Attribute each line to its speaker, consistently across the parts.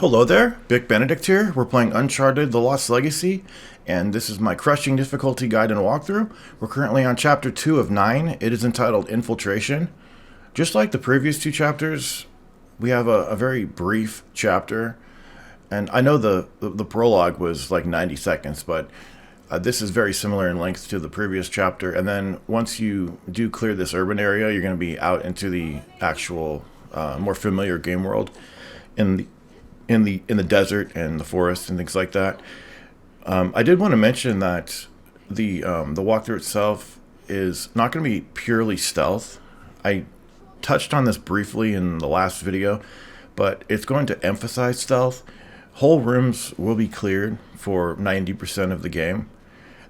Speaker 1: Hello there, Vic Benedict here. We're playing Uncharted: The Lost Legacy, and this is my crushing difficulty guide and walkthrough. We're currently on Chapter 2 of 9. It is entitled Infiltration. Just like the previous two chapters, we have a very brief chapter, and I know the prologue was like 90 seconds, but this is very similar in length to the previous chapter, and then once you do clear this urban area, you're going to be out into the actual, more familiar game world in the desert and the forest and things like that. I did want to mention that the walkthrough itself is not going to be purely stealth. I touched on this briefly in the last video, but it's going to emphasize stealth. Whole rooms will be cleared for 90% of the game.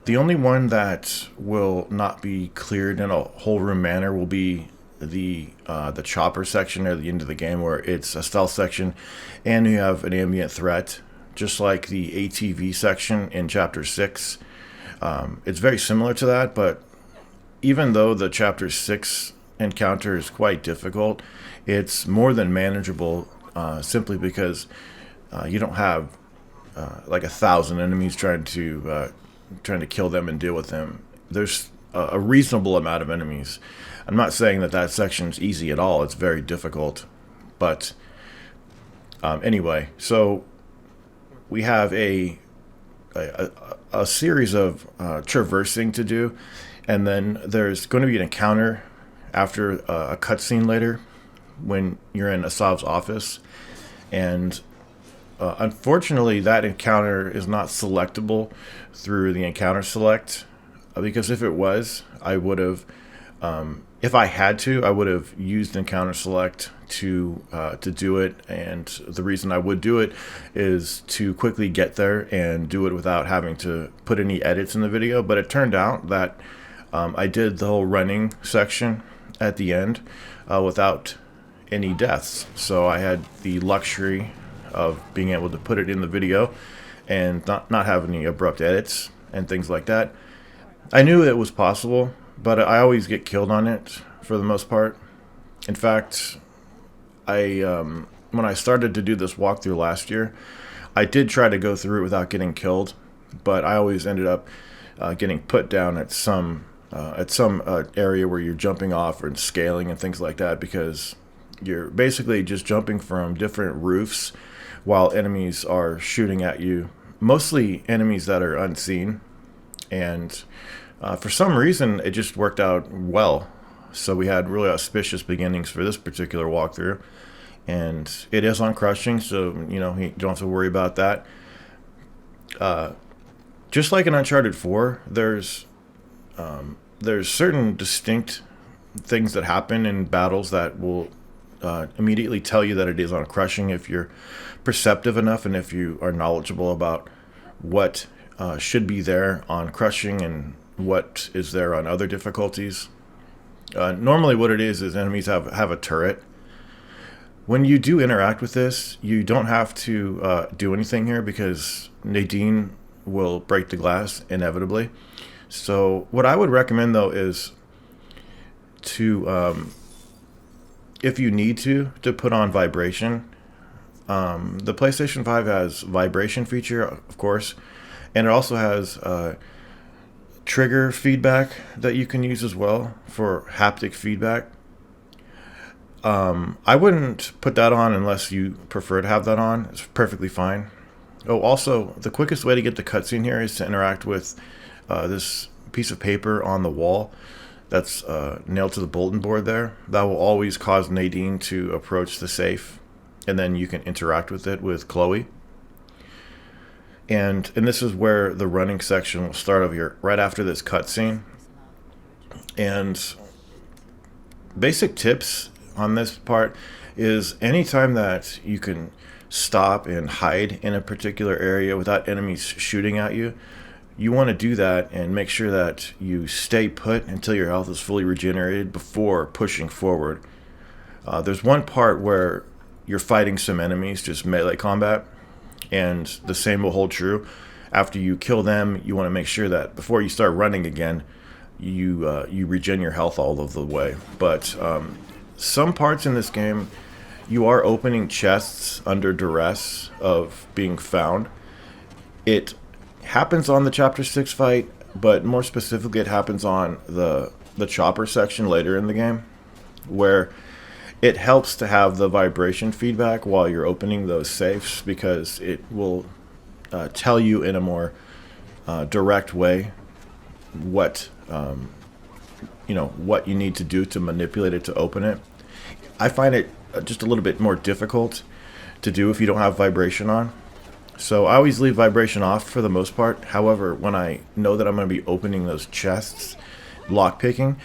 Speaker 1: The only one that will not be cleared in a whole room manner will be the chopper section near the end of the game, where it's a stealth section and you have an ambient threat, just like the ATV section in chapter 6. It's very similar to that, but even though the chapter 6 encounter is quite difficult, it's more than manageable, simply because you don't have like 1,000 enemies trying to kill them and deal with them. There's a reasonable amount of enemies. I'm not saying that section's easy at all. It's very difficult. But anyway, so we have a series of traversing to do, and then there's going to be an encounter after a cutscene later when you're in Asav's office. And unfortunately, that encounter is not selectable through the encounter select, because if it was, I would have, if I had to, I would have used encounter select to do it. And the reason I would do it is to quickly get there and do it without having to put any edits in the video. But it turned out that I did the whole running section at the end without any deaths. So I had the luxury of being able to put it in the video and not have any abrupt edits and things like that. I knew it was possible, but I always get killed on it for the most part. In fact, when I started to do this walkthrough last year, I did try to go through it without getting killed, but I always ended up getting put down at some area where you're jumping off or scaling and things like that, because you're basically just jumping from different roofs while enemies are shooting at you, mostly enemies that are unseen. And for some reason, it just worked out well. So we had really auspicious beginnings for this particular walkthrough. And it is on crushing, so you don't have to worry about that. Just like in Uncharted 4, there's certain distinct things that happen in battles that will immediately tell you that it is on crushing if you're perceptive enough and if you are knowledgeable about what should be there on crushing and what is there on other difficulties. Normally what it is enemies have a turret. When you do interact with this, you don't have to do anything here, because Nadine will break the glass inevitably. So what I would recommend, though, is to, if you need to put on vibration. The PlayStation 5 has vibration feature, of course, and it also has trigger feedback that you can use as well for haptic feedback. I wouldn't put that on unless you prefer to have that on. It's perfectly fine. Oh, also, the quickest way to get the cutscene here is to interact with this piece of paper on the wall that's nailed to the bulletin board there. That will always cause Nadine to approach the safe, and then you can interact with it with Chloe. And this is where the running section will start over here, right after this cutscene. And basic tips on this part is anytime that you can stop and hide in a particular area without enemies shooting at you, you want to do that and make sure that you stay put until your health is fully regenerated before pushing forward. There's one part where you're fighting some enemies, just melee combat, and the same will hold true. After you kill them, you want to make sure that before you start running again, you regen your health all of the way. But some parts in this game you are opening chests under duress of being found. It happens on the Chapter 6 fight, but more specifically it happens on the chopper section later in the game, where it helps to have the vibration feedback while you're opening those safes, because it will tell you in a more direct way what what you need to do to manipulate it to open it. I find it just a little bit more difficult to do if you don't have vibration on. So I always leave vibration off for the most part. However, when I know that I'm going to be opening those chests, lockpicking,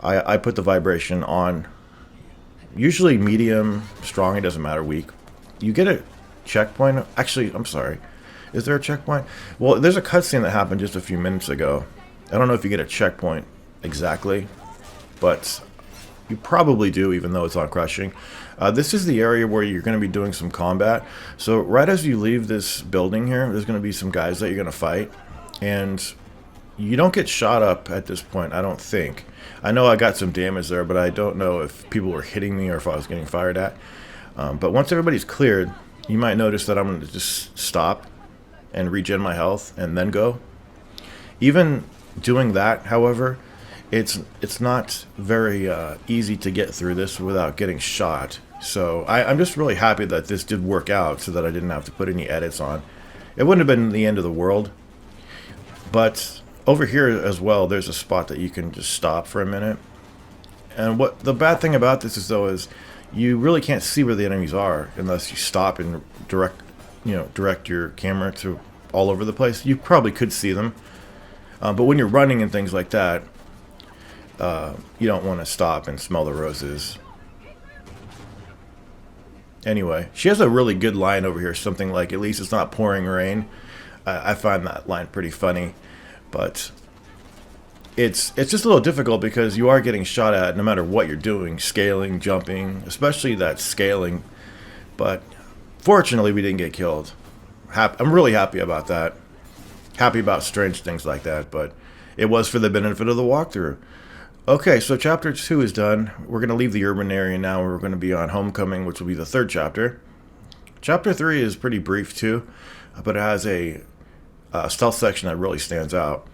Speaker 1: I put the vibration on. Usually medium, strong, it doesn't matter, weak. You get a checkpoint. Actually, I'm sorry. Is there a checkpoint? Well, there's a cutscene that happened just a few minutes ago. I don't know if you get a checkpoint exactly, but you probably do, even though it's on crushing. This is the area where you're going to be doing some combat. So right as you leave this building here, there's going to be some guys that you're going to fight. And you don't get shot up at this point, I don't think. I know I got some damage there, but I don't know if people were hitting me or if I was getting fired at. But once everybody's cleared, you might notice that I'm going to just stop and regen my health and then go. Even doing that, however, it's not very easy to get through this without getting shot. So I'm just really happy that this did work out so that I didn't have to put any edits on. It wouldn't have been the end of the world. But over here as well, there's a spot that you can just stop for a minute. And what the bad thing about this is, though, is you really can't see where the enemies are unless you stop and direct your camera to all over the place. You probably could see them. But when you're running and things like that, you don't want to stop and smell the roses. Anyway, she has a really good line over here, something like, "At least it's not pouring rain." I find that line pretty funny, but it's just a little difficult because you are getting shot at no matter what you're doing, scaling, jumping, especially that scaling. But fortunately, we didn't get killed. I'm really happy about that. Happy about strange things like that, but it was for the benefit of the walkthrough. Okay, so chapter 2 is done. We're going to leave the urban area now. We're going to be on Homecoming, which will be the third chapter. Chapter 3 is pretty brief too, but it has a stealth section that really stands out.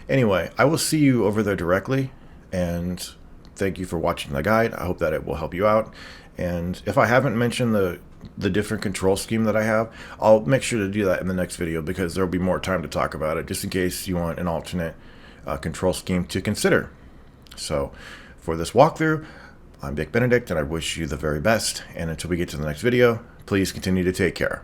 Speaker 1: Anyway, I will see you over there directly, and thank you for watching the guide. I hope that it will help you out. And if I haven't mentioned the different control scheme that I have, I'll make sure to do that in the next video, because there will be more time to talk about it, just in case you want an alternate control scheme to consider. So for this walkthrough, I'm Dick Benedict, and I wish you the very best. And until we get to the next video, please continue to take care.